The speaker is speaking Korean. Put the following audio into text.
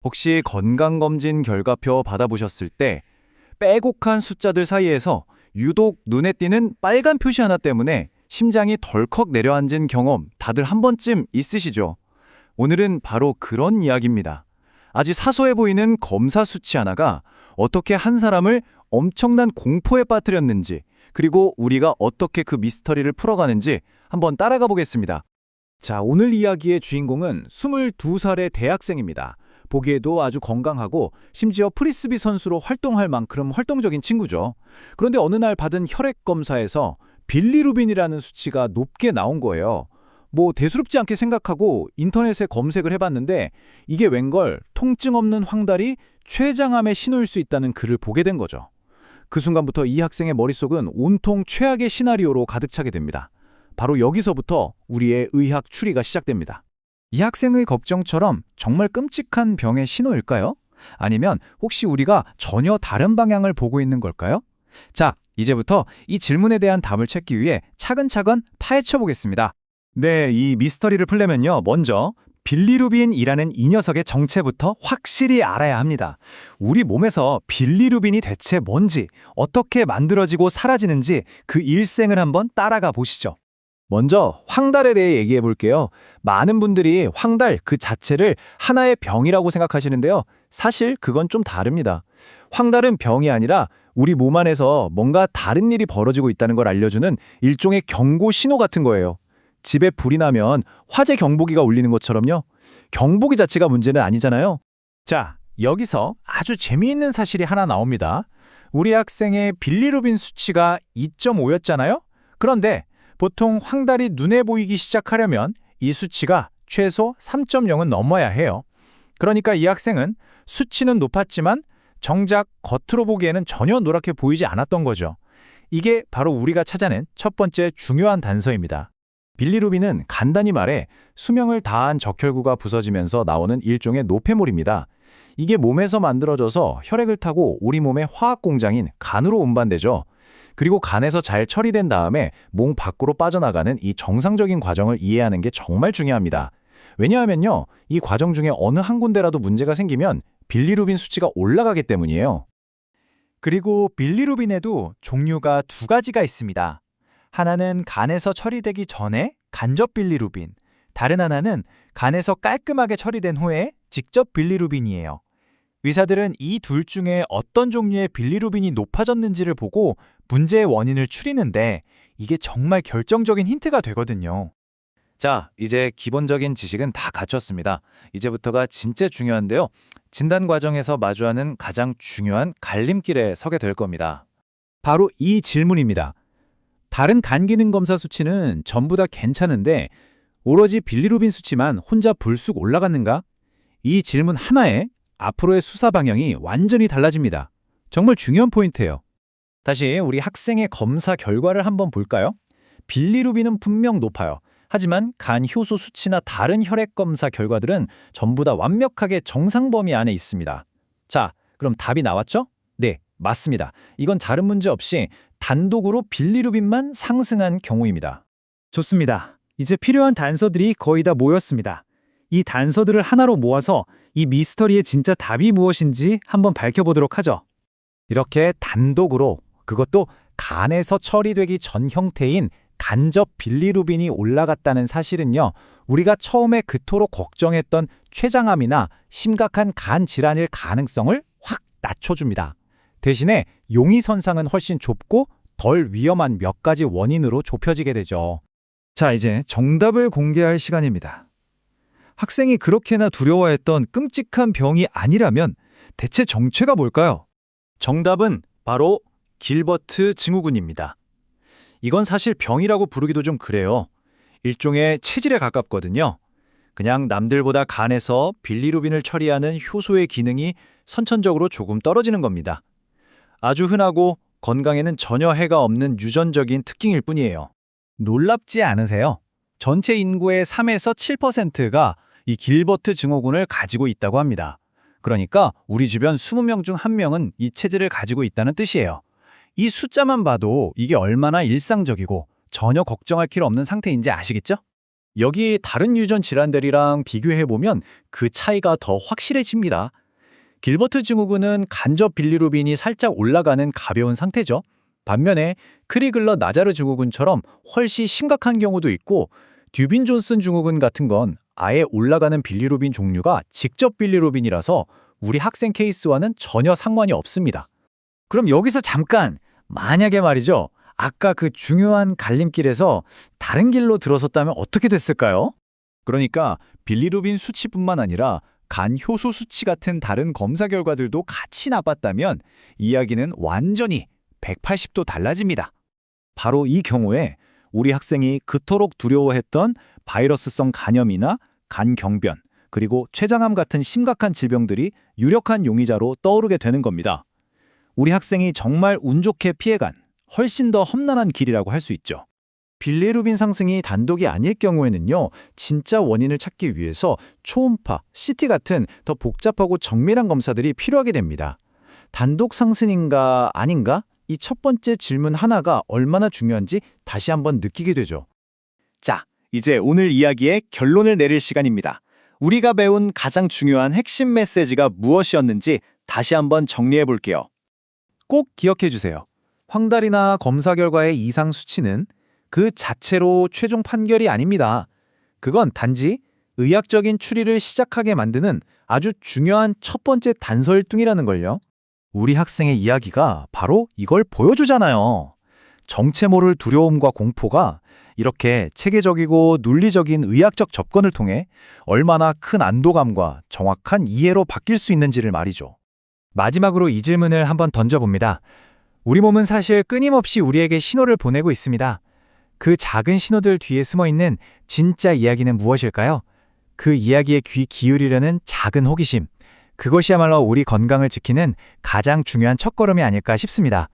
혹시 건강검진 결과표 받아보셨을 때 빼곡한 숫자들 사이에서 유독 눈에 띄는 빨간 표시 하나 때문에 심장이 덜컥 내려앉은 경험 다들 한 번쯤 있으시죠? 오늘은 바로 그런 이야기입니다. 아주 사소해 보이는 검사 수치 하나가 어떻게 한 사람을 엄청난 공포에 빠뜨렸는지, 그리고 우리가 어떻게 그 미스터리를 풀어가는지 한번 따라가 보겠습니다. 자, 오늘 이야기의 주인공은 22살의 대학생입니다. 보기에도 아주 건강하고 심지어 프리스비 선수로 활동할 만큼 활동적인 친구죠. 그런데 어느 날 받은 혈액 검사에서 빌리루빈이라는 수치가 높게 나온 거예요. 대수롭지 않게 생각하고 인터넷에 검색을 해봤는데 이게 웬걸 통증 없는 황달이 췌장암의 신호일 수 있다는 글을 보게 된 거죠. 그 순간부터 이 학생의 머릿속은 온통 최악의 시나리오로 가득 차게 됩니다. 바로 여기서부터 우리의 의학 추리가 시작됩니다. 이 학생의 걱정처럼 정말 끔찍한 병의 신호일까요? 아니면 혹시 우리가 전혀 다른 방향을 보고 있는 걸까요? 자, 이제부터 이 질문에 대한 답을 찾기 위해 차근차근 파헤쳐 보겠습니다. 네, 이 미스터리를 풀려면요, 먼저 빌리루빈이라는 이 녀석의 정체부터 확실히 알아야 합니다. 우리 몸에서 빌리루빈이 대체 뭔지, 어떻게 만들어지고 사라지는지 그 일생을 한번 따라가 보시죠. 먼저 황달에 대해 얘기해 볼게요. 많은 분들이 황달 그 자체를 하나의 병이라고 생각하시는데요. 사실 그건 좀 다릅니다. 황달은 병이 아니라 우리 몸 안에서 뭔가 다른 일이 벌어지고 있다는 걸 알려주는 일종의 경고 신호 같은 거예요. 집에 불이 나면 화재 경보기가 울리는 것처럼요. 경보기 자체가 문제는 아니잖아요. 자, 여기서 아주 재미있는 사실이 하나 나옵니다. 우리 학생의 빌리루빈 수치가 2.5였잖아요. 그런데 보통 황달이 눈에 보이기 시작하려면 이 수치가 최소 3.0은 넘어야 해요. 그러니까 이 학생은 수치는 높았지만 정작 겉으로 보기에는 전혀 노랗게 보이지 않았던 거죠. 이게 바로 우리가 찾아낸 첫 번째 중요한 단서입니다. 빌리루빈은 간단히 말해 수명을 다한 적혈구가 부서지면서 나오는 일종의 노폐물입니다. 이게 몸에서 만들어져서 혈액을 타고 우리 몸의 화학 공장인 간으로 운반되죠. 그리고 간에서 잘 처리된 다음에 몸 밖으로 빠져나가는 이 정상적인 과정을 이해하는 게 정말 중요합니다. 왜냐하면요, 이 과정 중에 어느 한 군데라도 문제가 생기면 빌리루빈 수치가 올라가기 때문이에요. 그리고 빌리루빈에도 종류가 두 가지가 있습니다. 하나는 간에서 처리되기 전에 간접 빌리루빈, 다른 하나는 간에서 깔끔하게 처리된 후에 직접 빌리루빈이에요. 의사들은 이 둘 중에 어떤 종류의 빌리루빈이 높아졌는지를 보고 문제의 원인을 추리는데 이게 정말 결정적인 힌트가 되거든요. 자, 이제 기본적인 지식은 다 갖췄습니다. 이제부터가 진짜 중요한데요. 진단 과정에서 마주하는 가장 중요한 갈림길에 서게 될 겁니다. 바로 이 질문입니다. 다른 간 기능 검사 수치는 전부 다 괜찮은데 오로지 빌리루빈 수치만 혼자 불쑥 올라갔는가? 이 질문 하나에 앞으로의 수사 방향이 완전히 달라집니다. 정말 중요한 포인트예요. 다시 우리 학생의 검사 결과를 한번 볼까요? 빌리루빈은 분명 높아요. 하지만 간 효소 수치나 다른 혈액 검사 결과들은 전부 다 완벽하게 정상 범위 안에 있습니다. 자, 그럼 답이 나왔죠? 네, 맞습니다. 이건 다른 문제 없이 단독으로 빌리루빈만 상승한 경우입니다. 좋습니다. 이제 필요한 단서들이 거의 다 모였습니다. 이 단서들을 하나로 모아서 이 미스터리의 진짜 답이 무엇인지 한번 밝혀보도록 하죠. 이렇게 단독으로, 그것도 간에서 처리되기 전 형태인 간접 빌리루빈이 올라갔다는 사실은요, 우리가 처음에 그토록 걱정했던 췌장암이나 심각한 간 질환일 가능성을 확 낮춰줍니다. 대신에 용의선상은 훨씬 좁고 덜 위험한 몇 가지 원인으로 좁혀지게 되죠. 자, 이제 정답을 공개할 시간입니다. 학생이 그렇게나 두려워했던 끔찍한 병이 아니라면 대체 정체가 뭘까요? 정답은 바로 길버트 증후군입니다. 이건 사실 병이라고 부르기도 좀 그래요. 일종의 체질에 가깝거든요. 그냥 남들보다 간에서 빌리루빈을 처리하는 효소의 기능이 선천적으로 조금 떨어지는 겁니다. 아주 흔하고 건강에는 전혀 해가 없는 유전적인 특징일 뿐이에요. 놀랍지 않으세요? 전체 인구의 3에서 7%가 이 길버트 증후군을 가지고 있다고 합니다. 그러니까 우리 주변 20명 중 1명은 이 체질을 가지고 있다는 뜻이에요. 이 숫자만 봐도 이게 얼마나 일상적이고 전혀 걱정할 필요 없는 상태인지 아시겠죠? 여기 다른 유전 질환들이랑 비교해보면 그 차이가 더 확실해집니다. 길버트 증후군은 간접 빌리루빈이 살짝 올라가는 가벼운 상태죠. 반면에 크리글러 나자르 증후군처럼 훨씬 심각한 경우도 있고 듀빈 존슨 증후군 같은 건 아예 올라가는 빌리루빈 종류가 직접 빌리루빈이라서 우리 학생 케이스와는 전혀 상관이 없습니다. 그럼 여기서 잠깐, 만약에 말이죠. 아까 그 중요한 갈림길에서 다른 길로 들어섰다면 어떻게 됐을까요? 그러니까 빌리루빈 수치뿐만 아니라 간 효소 수치 같은 다른 검사 결과들도 같이 나빴다면 이야기는 완전히 180도 달라집니다. 바로 이 경우에 우리 학생이 그토록 두려워했던 바이러스성 간염이나 간경변, 그리고 췌장암 같은 심각한 질병들이 유력한 용의자로 떠오르게 되는 겁니다. 우리 학생이 정말 운 좋게 피해간 훨씬 더 험난한 길이라고 할 수 있죠. 빌리루빈 상승이 단독이 아닐 경우에는요, 진짜 원인을 찾기 위해서 초음파, CT 같은 더 복잡하고 정밀한 검사들이 필요하게 됩니다. 단독 상승인가 아닌가? 이 첫 번째 질문 하나가 얼마나 중요한지 다시 한번 느끼게 되죠. 자, 이제 오늘 이야기의 결론을 내릴 시간입니다. 우리가 배운 가장 중요한 핵심 메시지가 무엇이었는지 다시 한번 정리해 볼게요. 꼭 기억해 주세요. 황달이나 검사 결과의 이상 수치는 그 자체로 최종 판결이 아닙니다. 그건 단지 의학적인 추리를 시작하게 만드는 아주 중요한 첫 번째 단서일등이라는 걸요. 우리 학생의 이야기가 바로 이걸 보여주잖아요. 정체 모를 두려움과 공포가 이렇게 체계적이고 논리적인 의학적 접근을 통해 얼마나 큰 안도감과 정확한 이해로 바뀔 수 있는지를 말이죠. 마지막으로 이 질문을 한번 던져봅니다. 우리 몸은 사실 끊임없이 우리에게 신호를 보내고 있습니다. 그 작은 신호들 뒤에 숨어있는 진짜 이야기는 무엇일까요? 그 이야기에 귀 기울이려는 작은 호기심. 그것이야말로 우리 건강을 지키는 가장 중요한 첫걸음이 아닐까 싶습니다.